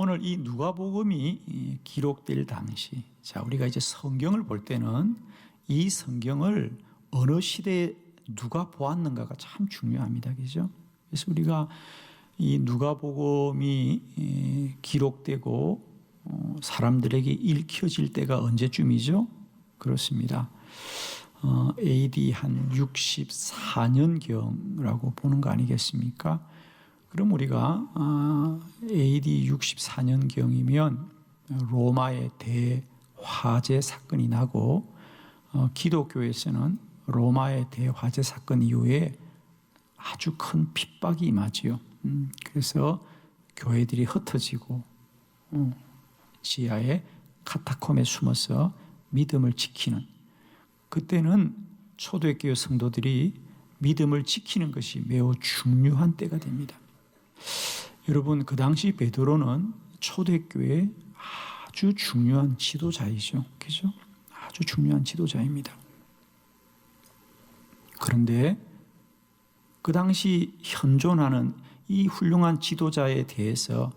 오늘 이 누가복음이 기록될 당시, 자, 우리가 이제 성경을 볼 때는 이 성경을 어느 시대에 누가 보았는가가 참 중요합니다. 그죠? 그래서 우리가 이 누가복음이 기록되고 사람들에게 읽혀질 때가 언제쯤이죠? 그렇습니다. AD 한 64년경이라고 보는 거 아니겠습니까? 그럼 우리가 AD 64년경이면 로마의 대화재 사건이 나고 기독교에서는 로마의 대화재 사건 이후에 아주 큰 핍박이 임하지요. 그래서 교회들이 흩어지고 지하에 카타콤에 숨어서 믿음을 지키는, 그때는 초대교회 성도들이 믿음을 지키는 것이 매우 중요한 때가 됩니다. 여러분, 그 당시 베드로는 초대교회의 아주 중요한 지도자이죠. 그죠? 아주 중요한 지도자입니다. 그런데 그 당시 현존하는 이 훌륭한 지도자에 대해서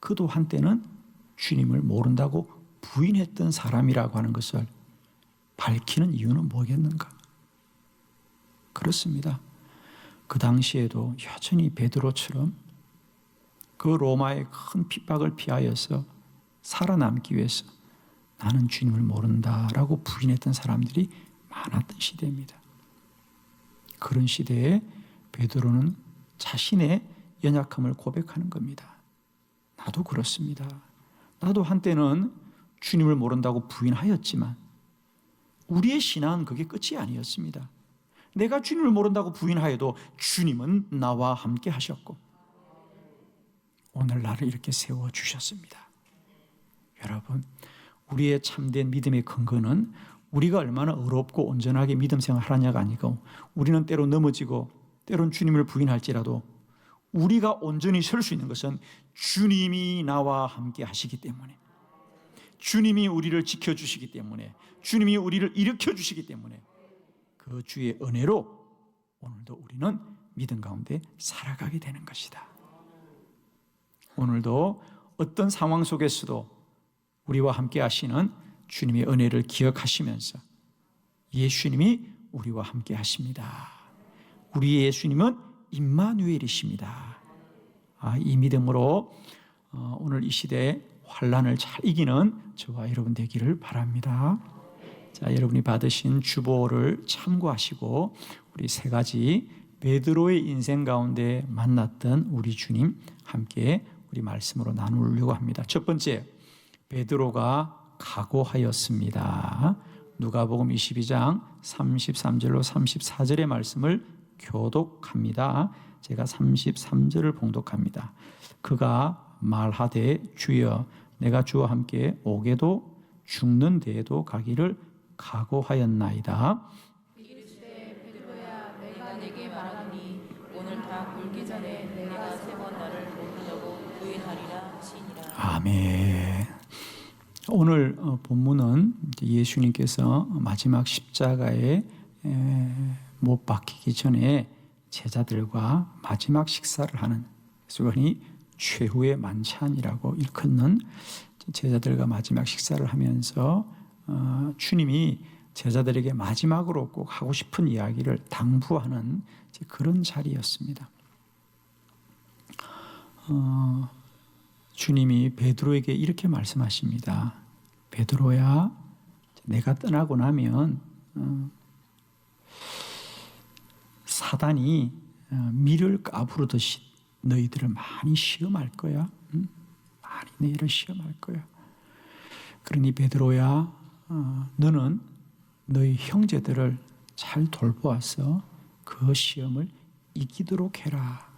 그도 한때는 주님을 모른다고 부인했던 사람이라고 하는 것을 밝히는 이유는 뭐겠는가? 그렇습니다. 그 당시에도 여전히 베드로처럼 그 로마의 큰 핍박을 피하여서 살아남기 위해서 나는 주님을 모른다라고 부인했던 사람들이 많았던 시대입니다. 그런 시대에 베드로는 자신의 연약함을 고백하는 겁니다. 나도 그렇습니다. 나도 한때는 주님을 모른다고 부인하였지만 우리의 신앙은 그게 끝이 아니었습니다. 내가 주님을 모른다고 부인하여도 주님은 나와 함께 하셨고 오늘 나를 이렇게 세워주셨습니다. 여러분, 우리의 참된 믿음의 근거는 우리가 얼마나 의롭고 온전하게 믿음 생활하냐가 아니고, 우리는 때로 넘어지고 때론 주님을 부인할지라도 우리가 온전히 설 수 있는 것은 주님이 나와 함께 하시기 때문에, 주님이 우리를 지켜주시기 때문에, 주님이 우리를 일으켜주시기 때문에 그 주의 은혜로 오늘도 우리는 믿음 가운데 살아가게 되는 것이다. 오늘도 어떤 상황 속에서도 우리와 함께 하시는 주님의 은혜를 기억하시면서 예수님이 우리와 함께 하십니다. 우리의 예수님은 임마누엘이십니다. 이 믿음으로 오늘 이 시대에 환난을 잘 이기는 저와 여러분 되기를 바랍니다. 자, 여러분이 받으신 주보를 참고하시고 우리 세 가지 베드로의 인생 가운데 만났던 우리 주님 함께 우리 말씀으로 나누려고 합니다. 첫 번째, 베드로가 각오하였습니다. 누가복음 22장 33절로 34절의 말씀을 교독합니다. 제가 33절을 봉독합니다. 그가 말하되 주여 내가 주와 함께 오게도 죽는 데에도 가기를 각오하였나이다. 이르시되 베드로야 내가 네게 말하노니 오늘 다 굴기 전에 내가 세 번 나를 모르려고 부인하리라 하시니라. 아멘. 오늘 본문은 예수님께서 마지막 십자가에 못 박히기 전에 제자들과 마지막 식사를 하는, 그러니 최후의 만찬이라고 일컫는 제자들과 마지막 식사를 하면서 주님이 제자들에게 마지막으로 꼭 하고 싶은 이야기를 당부하는 그런 자리였습니다. 주님이 베드로에게 이렇게 말씀하십니다. 베드로야, 내가 떠나고 나면 사단이 밀을 까부르듯이 너희들을 많이 시험할 거야. 많이 너희를 시험할 거야. 그러니 베드로야, 너는 너희 형제들을 잘 돌보아서 그 시험을 이기도록 해라.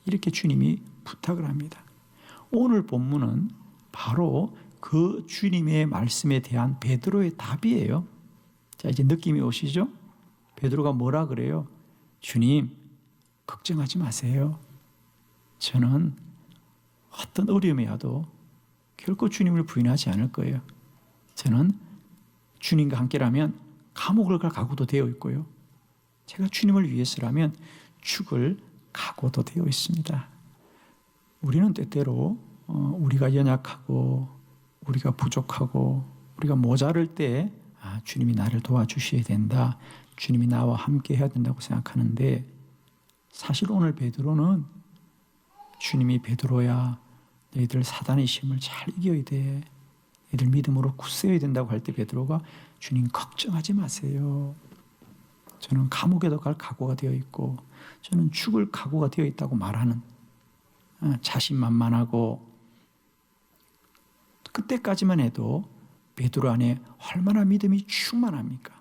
이렇게 주님이 부탁을 합니다. 오늘 본문은 바로 그 주님의 말씀에 대한 베드로의 답이에요. 자, 이제 느낌이 오시죠? 베드로가 뭐라 그래요? 주님, 걱정하지 마세요. 저는 어떤 어려움이 와도 결코 주님을 부인하지 않을 거예요. 저는 주님과 함께라면 감옥을 갈 각오도 되어 있고요. 제가 주님을 위해서라면 죽을 각오도 되어 있습니다. 우리는 때때로 우리가 연약하고 우리가 부족하고 우리가 모자랄 때 주님이 나를 도와주셔야 된다. 주님이 나와 함께 해야 된다고 생각하는데 사실 오늘 베드로는 주님이 베드로야 너희들 사단의 힘을 잘 이겨야 돼. 너희들 믿음으로 굳세어야 된다고 할 때 베드로가 주님 걱정하지 마세요. 저는 감옥에도 갈 각오가 되어 있고 저는 죽을 각오가 되어 있다고 말하는 자신만만하고 그때까지만 해도 베드로 안에 얼마나 믿음이 충만합니까?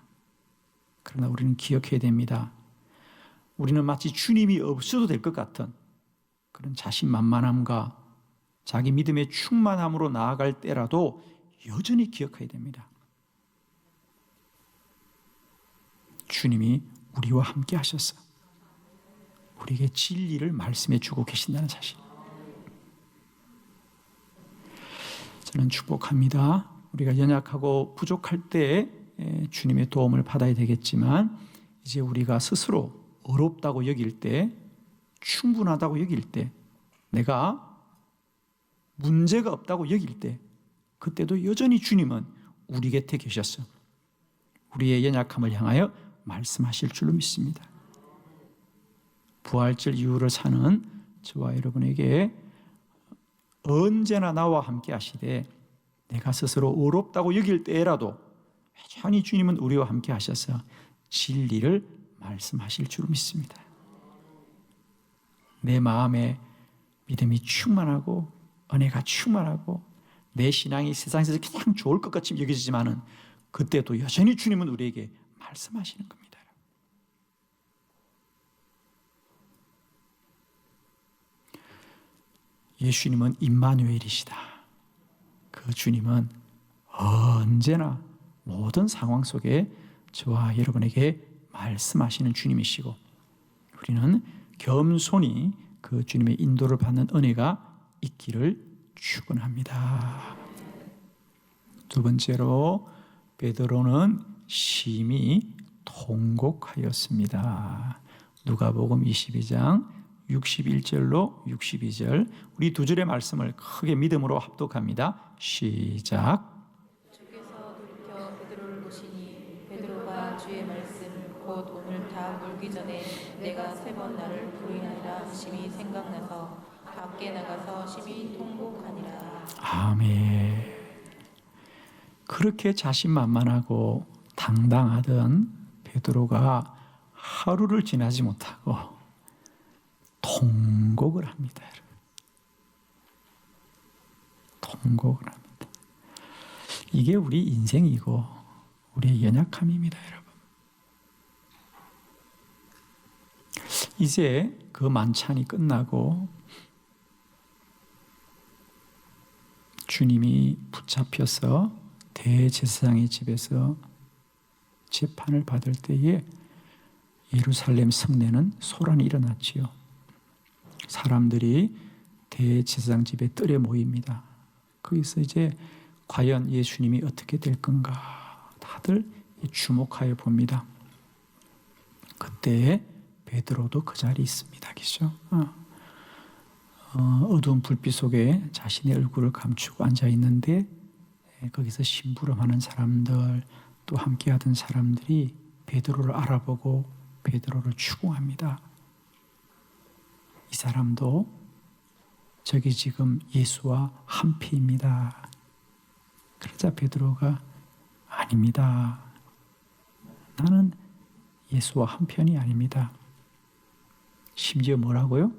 그러나 우리는 기억해야 됩니다. 우리는 마치 주님이 없어도 될 것 같은 그런 자신만만함과 자기 믿음의 충만함으로 나아갈 때라도 여전히 기억해야 됩니다. 주님이 우리와 함께 하셔서 우리에게 진리를 말씀해 주고 계신다는 사실. 저는 축복합니다. 우리가 연약하고 부족할 때 주님의 도움을 받아야 되겠지만 이제 우리가 스스로 어렵다고 여길 때, 충분하다고 여길 때, 내가 문제가 없다고 여길 때 그때도 여전히 주님은 우리 곁에 계셨어. 우리의 연약함을 향하여 말씀하실 줄로 믿습니다. 부활절 이후를 사는 저와 여러분에게 언제나 나와 함께 하시되 내가 스스로 어렵다고 여길 때라도 여전히 주님은 우리와 함께 하셔서 진리를 말씀하실 줄로 믿습니다. 내 마음에 믿음이 충만하고 은혜가 충만하고 내 신앙이 세상에서 그냥 좋을 것 같이 여겨지지만은 그때도 여전히 주님은 우리에게 말씀하시는 겁니다. 예수님은 임마누엘이시다. 그 주님은 언제나 모든 상황 속에 저와 여러분에게 말씀하시는 주님이시고 우리는 겸손히 그 주님의 인도를 받는 은혜가 있기를 축원합니다. 두 번째로 베드로는 심히 통곡하였습니다. 누가복음 22장 61절로 62절 우리 두 줄의 말씀을 크게 믿음으로 합독합니다. 시작. 주께서 돌이켜 베드로를 보시니 베드로가 주의 말씀 곧 오늘 다 물기 전에 내가 3번 나를 부인하리라 심히 생각나서 밖에 나가서 심히 통곡하니라. 아멘. 그렇게 자신만만하고 당당하던 베드로가 하루를 지나지 못하고 통곡을 합니다. 통곡을 합니다. 이게 우리 인생이고 우리의 연약함입니다, 여러분. 이제 그 만찬이 끝나고 주님이 붙잡혀서 대제사장의 집에서 재판을 받을 때에 예루살렘 성내는 소란이 일어났지요. 사람들이 대제사장 집에 뜰에 모입니다. 거기서 이제 과연 예수님이 어떻게 될 건가 다들 주목하여 봅니다. 그때 베드로도 그 자리에 있습니다. 그죠? 어두운 불빛 속에 자신의 얼굴을 감추고 앉아 있는데 거기서 심부름하는 사람들 또 함께하던 사람들이 베드로를 알아보고 베드로를 추궁합니다. 이 사람도 저기 지금 예수와 한패입니다. 그러자 베드로가 아닙니다. 나는 예수와 한편이 아닙니다. 심지어 뭐라고요?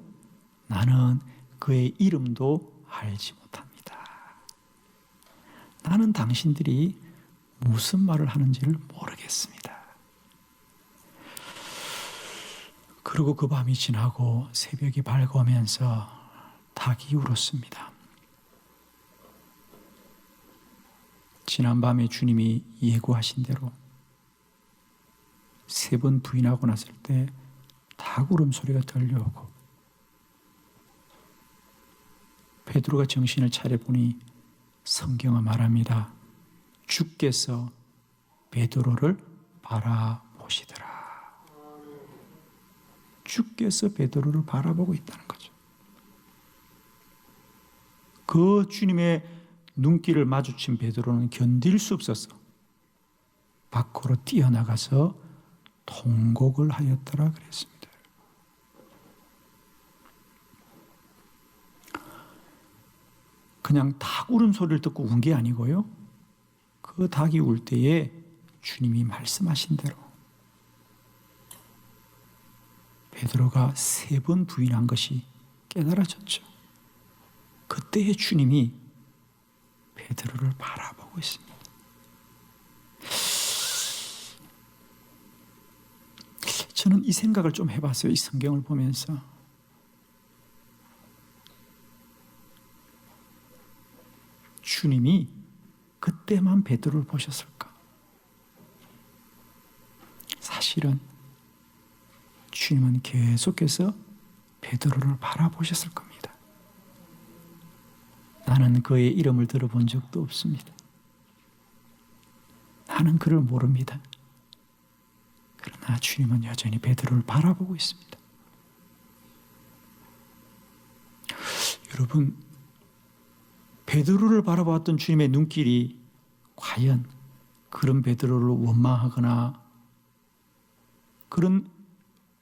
나는 그의 이름도 알지 못합니다. 나는 당신들이 무슨 말을 하는지를 모르겠습니다. 그리고 그 밤이 지나고 새벽이 밝아오면서 닭이 울었습니다. 지난밤에 주님이 예고하신 대로 3번 부인하고 났을 때 닭 울음소리가 들려오고 베드로가 정신을 차려보니 성경은 말합니다. 주께서 베드로를 바라보시더라. 주께서 베드로를 바라보고 있다는 거죠. 그 주님의 눈길을 마주친 베드로는 견딜 수 없어서 밖으로 뛰어나가서 통곡을 하였더라 그랬습니다. 그냥 닭 우는 소리를 듣고 운 게 아니고요. 그 닭이 울 때에 주님이 말씀하신 대로 베드로가 3번 부인한 것이 깨달아졌죠. 그때의 주님이 베드로를 바라보고 있습니다. 저는 이 생각을 좀 해봤어요. 이 성경을 보면서. 주님이 그때만 베드로를 보셨을까? 사실은 주님은 계속해서 베드로를 바라보셨을 겁니다. 나는 그의 이름을 들어본 적도 없습니다. 나는 그를 모릅니다. 그러나 주님은 여전히 베드로를 바라보고 있습니다. 여러분, 베드로를 바라봤던 주님의 눈길이 과연 그런 베드로를 원망하거나 그런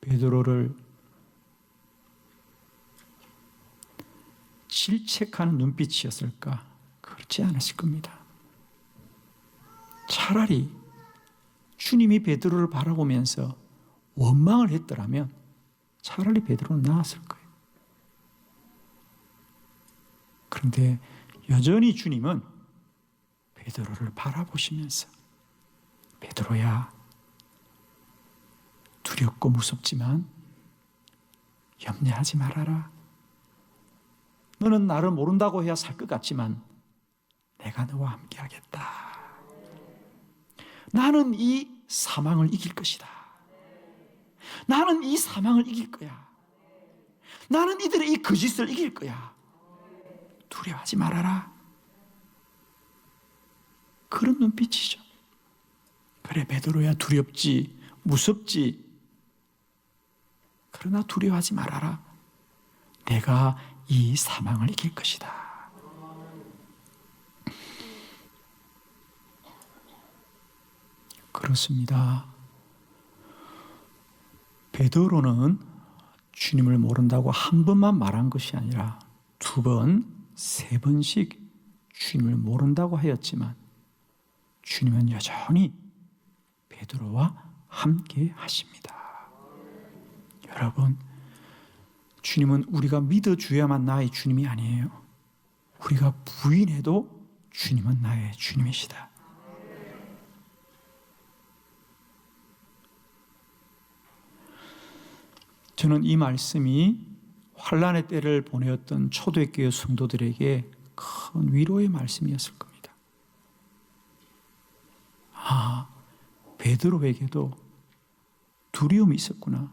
베드로를 질책하는 눈빛이었을까? 그렇지 않았을 겁니다. 차라리 주님이 베드로를 바라보면서 원망을 했더라면 차라리 베드로는 나았을 거예요. 그런데 여전히 주님은 베드로를 바라보시면서 베드로야, 두렵고 무섭지만 염려하지 말아라. 너는 나를 모른다고 해야 살 것 같지만 내가 너와 함께 하겠다. 나는 이 사망을 이길 것이다. 나는 이 사망을 이길 거야. 나는 이들의 이 거짓을 이길 거야. 두려워하지 말아라. 그런 눈빛이죠. 그래, 베드로야, 두렵지, 무섭지. 그러나 두려워하지 말아라. 내가 이 사망을 이길 것이다. 그렇습니다. 베드로는 주님을 모른다고 한 번만 말한 것이 아니라 2번, 3번씩 주님을 모른다고 하였지만 주님은 여전히 베드로와 함께 하십니다. 여러분, 주님은 우리가 믿어줘야만 나의 주님이 아니에요. 우리가 부인해도 주님은 나의 주님이시다. 저는 이 말씀이 환난의 때를 보내었던 초대교회 성도들에게 큰 위로의 말씀이었을 겁니다. 아, 베드로에게도 두려움이 있었구나.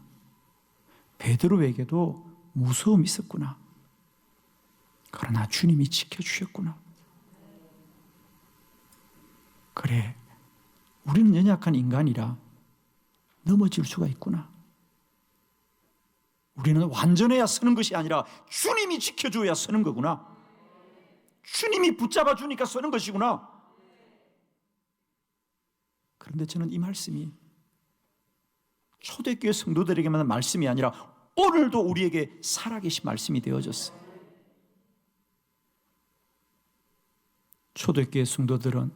베드로에게도 무서움이 있었구나. 그러나 주님이 지켜주셨구나. 그래, 우리는 연약한 인간이라 넘어질 수가 있구나. 우리는 완전해야 서는 것이 아니라 주님이 지켜줘야 서는 거구나. 주님이 붙잡아 주니까 서는 것이구나. 그런데 저는 이 말씀이 초대교회 성도들에게만 말씀이 아니라 오늘도 우리에게 살아계신 말씀이 되어졌어요. 초대교회 성도들은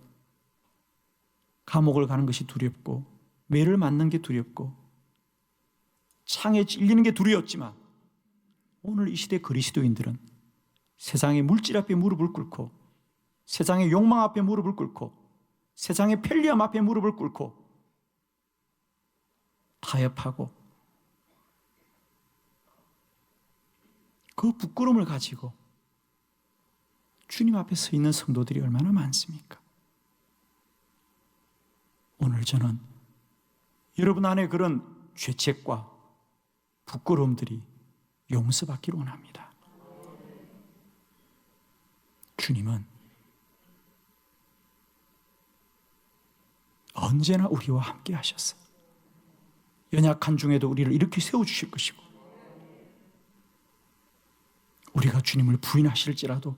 감옥을 가는 것이 두렵고 매를 맞는 게 두렵고 창에 찔리는 게 두려웠지만 오늘 이 시대 그리스도인들은 세상의 물질 앞에 무릎을 꿇고 세상의 욕망 앞에 무릎을 꿇고 세상의 편리함 앞에 무릎을 꿇고 타협하고 그 부끄러움을 가지고 주님 앞에 서 있는 성도들이 얼마나 많습니까? 오늘 저는 여러분 안에 그런 죄책과 부끄러움들이 용서받기를 원합니다. 주님은 언제나 우리와 함께 하셨어요. 연약한 중에도 우리를 이렇게 세워주실 것이고 우리가 주님을 부인하실지라도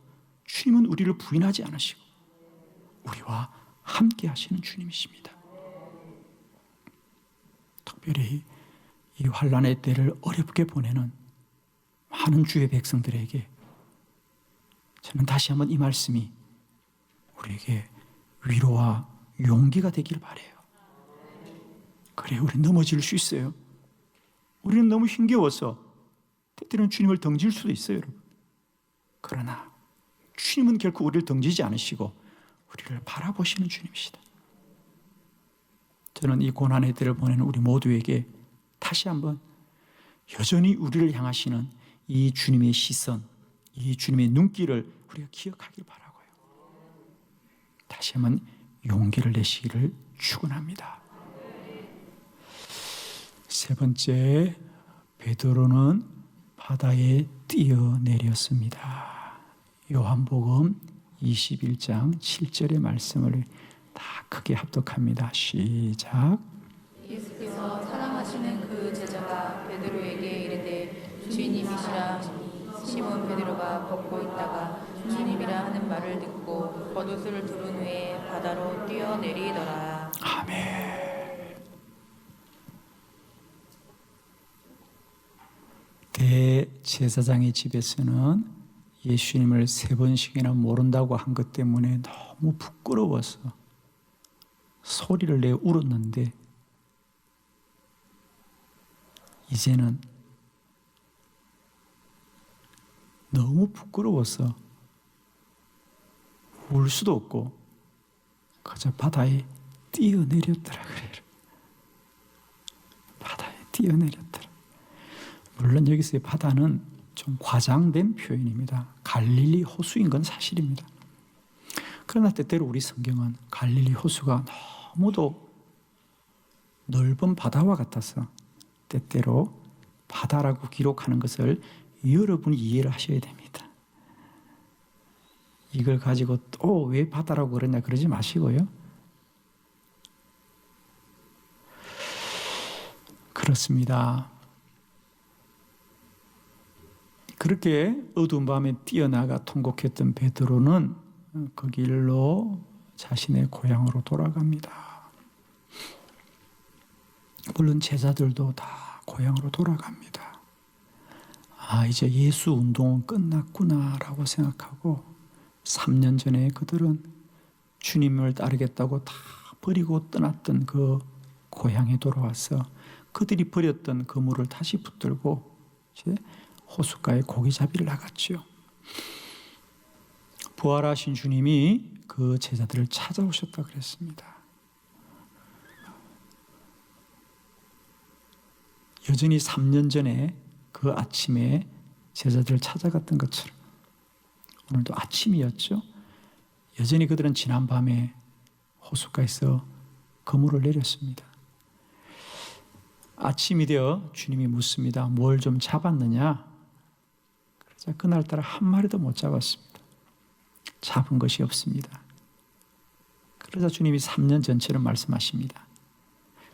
주님은 우리를 부인하지 않으시고 우리와 함께 하시는 주님이십니다. 특별히 이 환난의 때를 어렵게 보내는 많은 주의 백성들에게 저는 다시 한번 이 말씀이 우리에게 위로와 용기가 되길 바라요. 그래, 우리 넘어질 수 있어요. 우리는 너무 힘겨워서 때때로는 주님을 덩질 수도 있어요, 여러분. 그러나 주님은 결코 우리를 덩지지 않으시고 우리를 바라보시는 주님이시다. 저는 이 고난의 때를 보내는 우리 모두에게 다시 한번 여전히 우리를 향하시는 이 주님의 시선, 이 주님의 눈길을 우리가 기억하길 바라고요. 다시 한번 용기를 내시기를 축원합니다. 세 번째, 베드로는 바다에 뛰어내렸습니다. 요한복음 21장 7절의 말씀을 다 크게 합독합니다. 시작. 예수께서 사랑하시는 그 제자가 베드로에게 이르되 주님이시라 하시니 시몬 베드로가 걷고 있다가 주님이라 하는 말을 듣고 겉옷을 두른 후에 바다로 뛰어내리더라. 아멘. 대제사장의 집에서는 예수님을 3번씩이나 모른다고 한 것 때문에 너무 부끄러워서 소리를 내 울었는데 이제는 너무 부끄러워서 울 수도 없고 그저 바다에 뛰어내렸더라 그래요. 바다에 뛰어내렸더라. 물론 여기서의 바다는 좀 과장된 표현입니다. 갈릴리 호수인 건 사실입니다. 그러나 때때로 우리 성경은 갈릴리 호수가 너무도 넓은 바다와 같아서 때때로 바다라고 기록하는 것을 여러분이 이해를 하셔야 됩니다. 이걸 가지고 또 왜 바다라고 그러냐 그러지 마시고요. 그렇습니다. 그렇게 어두운 밤에 뛰어나가 통곡했던 베드로는 그 길로 자신의 고향으로 돌아갑니다. 물론 제자들도 다 고향으로 돌아갑니다. 아, 이제 예수 운동은 끝났구나라고 생각하고 3년 전에 그들은 주님을 따르겠다고 다 버리고 떠났던 그 고향에 돌아와서 그들이 버렸던 그물을 다시 붙들고 이제 호숫가에 고기잡이를 나갔죠. 부활하신 주님이 그 제자들을 찾아오셨다 그랬습니다. 여전히 3년 전에 그 아침에 제자들을 찾아갔던 것처럼 오늘도 아침이었죠. 여전히 그들은 지난 밤에 호숫가에서 그물을 내렸습니다. 아침이 되어 주님이 묻습니다. 뭘 좀 잡았느냐? 그러자 그날따라 한 마리도 못 잡았습니다. 잡은 것이 없습니다. 그러자 주님이 3년 전처럼 말씀하십니다.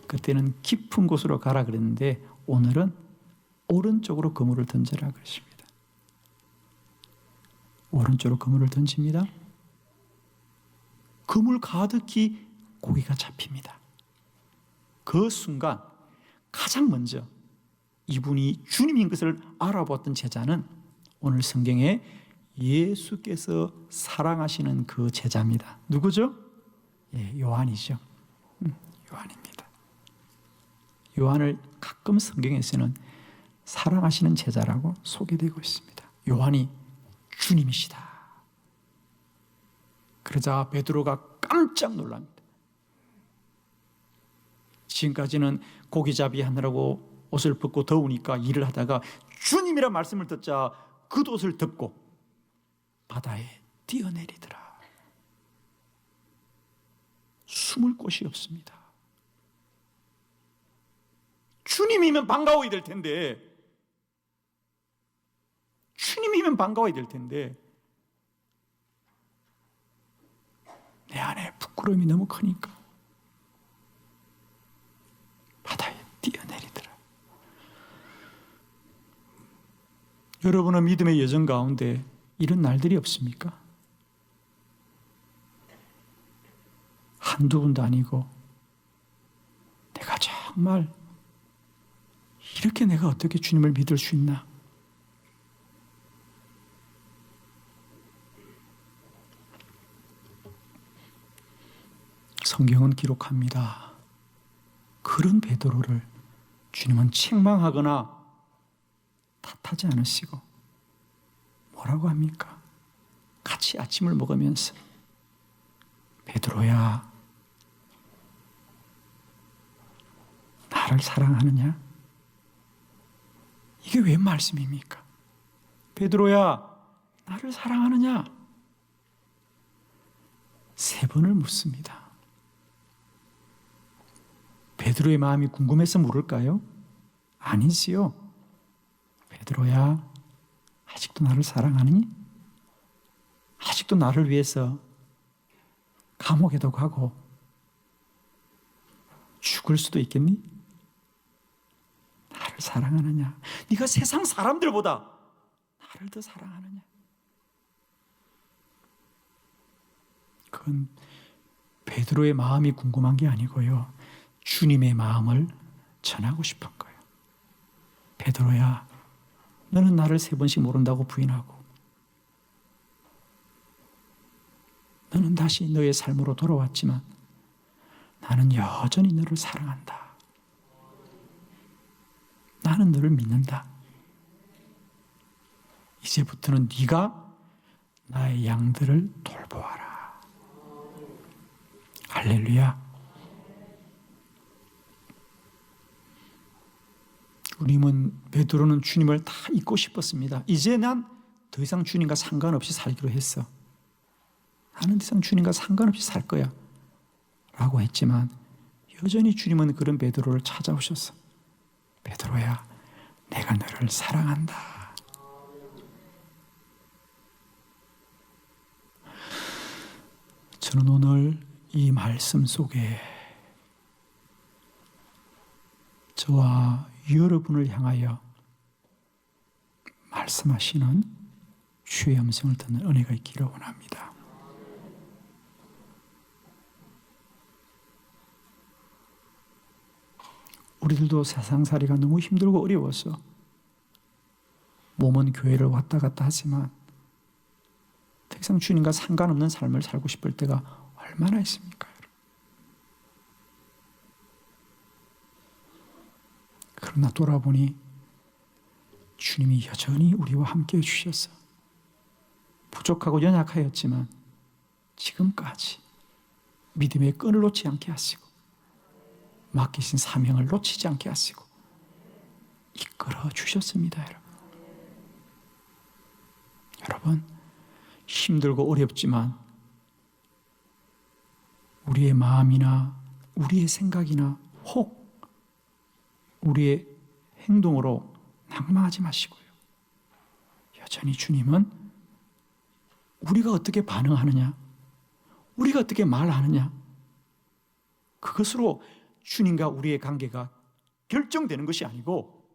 그때는 깊은 곳으로 가라 그랬는데 오늘은 오른쪽으로 그물을 던져라 그러십니다. 오른쪽으로 그물을 던집니다. 그물 가득히 고기가 잡힙니다. 그 순간 가장 먼저 이분이 주님인 것을 알아보았던 제자는 오늘 성경에 예수께서 사랑하시는 그 제자입니다. 누구죠? 예, 요한이죠. 요한입니다. 요한을 가끔 성경에서는 사랑하시는 제자라고 소개되고 있습니다. 요한이 주님이시다. 그러자 베드로가 깜짝 놀랍니다. 지금까지는 고기잡이 하느라고 옷을 벗고 더우니까 일을 하다가 주님이란 말씀을 듣자 겉옷을 덮고 바다에 뛰어내리더라. 숨을 곳이 없습니다. 주님이면 반가워야 될 텐데, 주님이면 반가워야 될 텐데 내 안에 부끄러움이 너무 크니까 바다에 뛰어내리더라. 여러분은 믿음의 여정 가운데 이런 날들이 없습니까? 한두 번도 아니고 내가 정말 이렇게 내가 어떻게 주님을 믿을 수 있나? 성경은 기록합니다. 그런 베드로를 주님은 책망하거나 탓하지 않으시고 뭐라고 합니까? 같이 아침을 먹으면서 베드로야, 나를 사랑하느냐? 이게 웬 말씀입니까? 베드로야, 나를 사랑하느냐? 3번을 묻습니다. 베드로의 마음이 궁금해서 물을까요? 아니지요. 베드로야, 아직도 나를 사랑하니? 아직도 나를 위해서 감옥에도 가고 죽을 수도 있겠니? 나를 사랑하느냐? 네가 세상 사람들보다 나를 더 사랑하느냐? 그건 베드로의 마음이 궁금한 게 아니고요, 주님의 마음을 전하고 싶은 거예요. 베드로야, 너는 나를 3번씩 모른다고 부인하고 너는 다시 너의 삶으로 돌아왔지만 나는 여전히 너를 사랑한다. 나는 너를 믿는다. 이제부터는 네가 나의 양들을 돌보아라. 할렐루야. 베드로는 주님을 다 잊고 싶었습니다. 이제 난 더 이상 주님과 상관없이 살기로 했어. 나는 더 이상 주님과 상관없이 살 거야 라고 했지만 여전히 주님은 그런 베드로를 찾아오셔서 베드로야, 내가 너를 사랑한다. 저는 오늘 이 말씀 속에 저와 여러분을 향하여 말씀하시는 주의 음성을 듣는 은혜가 있기를 원합니다. 우리들도 세상살이가 너무 힘들고 어려워서 몸은 교회를 왔다 갔다 하지만 더 이상 주님과 상관없는 삶을 살고 싶을 때가 얼마나 있습니까? 그러나 돌아보니 주님이 여전히 우리와 함께 해주셔서 부족하고 연약하였지만 지금까지 믿음의 끈을 놓지 않게 하시고 맡기신 사명을 놓치지 않게 하시고 이끌어 주셨습니다. 여러분, 힘들고 어렵지만 우리의 마음이나 우리의 생각이나 혹 우리의 행동으로 낙마하지 마시고요, 여전히 주님은 우리가 어떻게 반응하느냐, 우리가 어떻게 말하느냐, 그것으로 주님과 우리의 관계가 결정되는 것이 아니고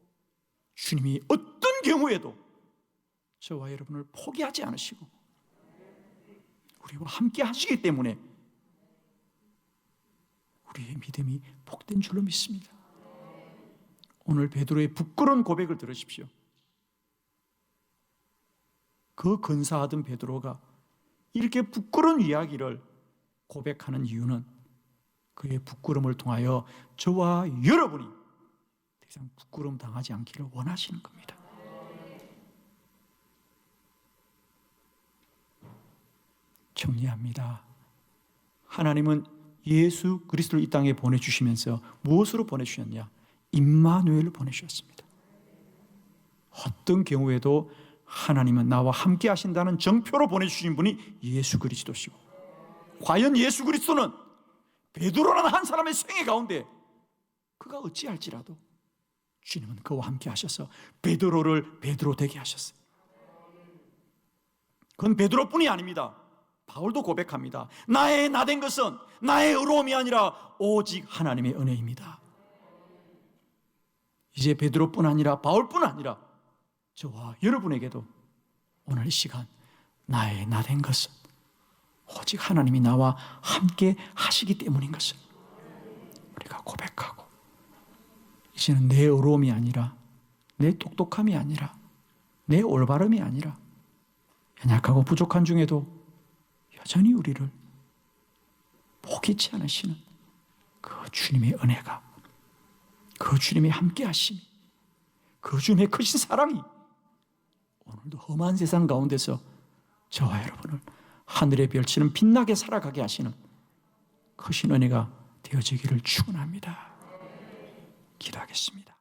주님이 어떤 경우에도 저와 여러분을 포기하지 않으시고 우리와 함께 하시기 때문에 우리의 믿음이 복된 줄로 믿습니다. 오늘 베드로의 부끄러운 고백을 들으십시오. 그 근사하던 베드로가 이렇게 부끄러운 이야기를 고백하는 이유는 그의 부끄러움을 통하여 저와 여러분이 더 이상 부끄러움 당하지 않기를 원하시는 겁니다. 정리합니다. 하나님은 예수 그리스도를 이 땅에 보내주시면서 무엇으로 보내주셨냐? 임마누엘을 보내주셨습니다. 어떤 경우에도 하나님은 나와 함께 하신다는 정표로 보내주신 분이 예수 그리스도시고, 과연 예수 그리스도는 베드로라는 한 사람의 생애 가운데 그가 어찌할지라도 주님은 그와 함께 하셔서 베드로를 베드로 되게 하셨어요. 그건 베드로뿐이 아닙니다. 바울도 고백합니다. 나의 나된 것은 나의 의로움이 아니라 오직 하나님의 은혜입니다. 이제 베드로뿐 아니라 바울뿐 아니라 저와 여러분에게도 오늘 이 시간 나의 나된 것은 오직 하나님이 나와 함께 하시기 때문인 것을 우리가 고백하고, 이제는 내 어려움이 아니라, 내 똑똑함이 아니라, 내 올바름이 아니라, 연약하고 부족한 중에도 여전히 우리를 포기치 않으시는 그 주님의 은혜가, 그 주님의 함께 하심이, 그 주님의 크신 사랑이 오늘도 험한 세상 가운데서 저와 여러분을 하늘의 별처럼 빛나게 살아가게 하시는 크신 은혜가 되어지기를 축원합니다. 기도하겠습니다.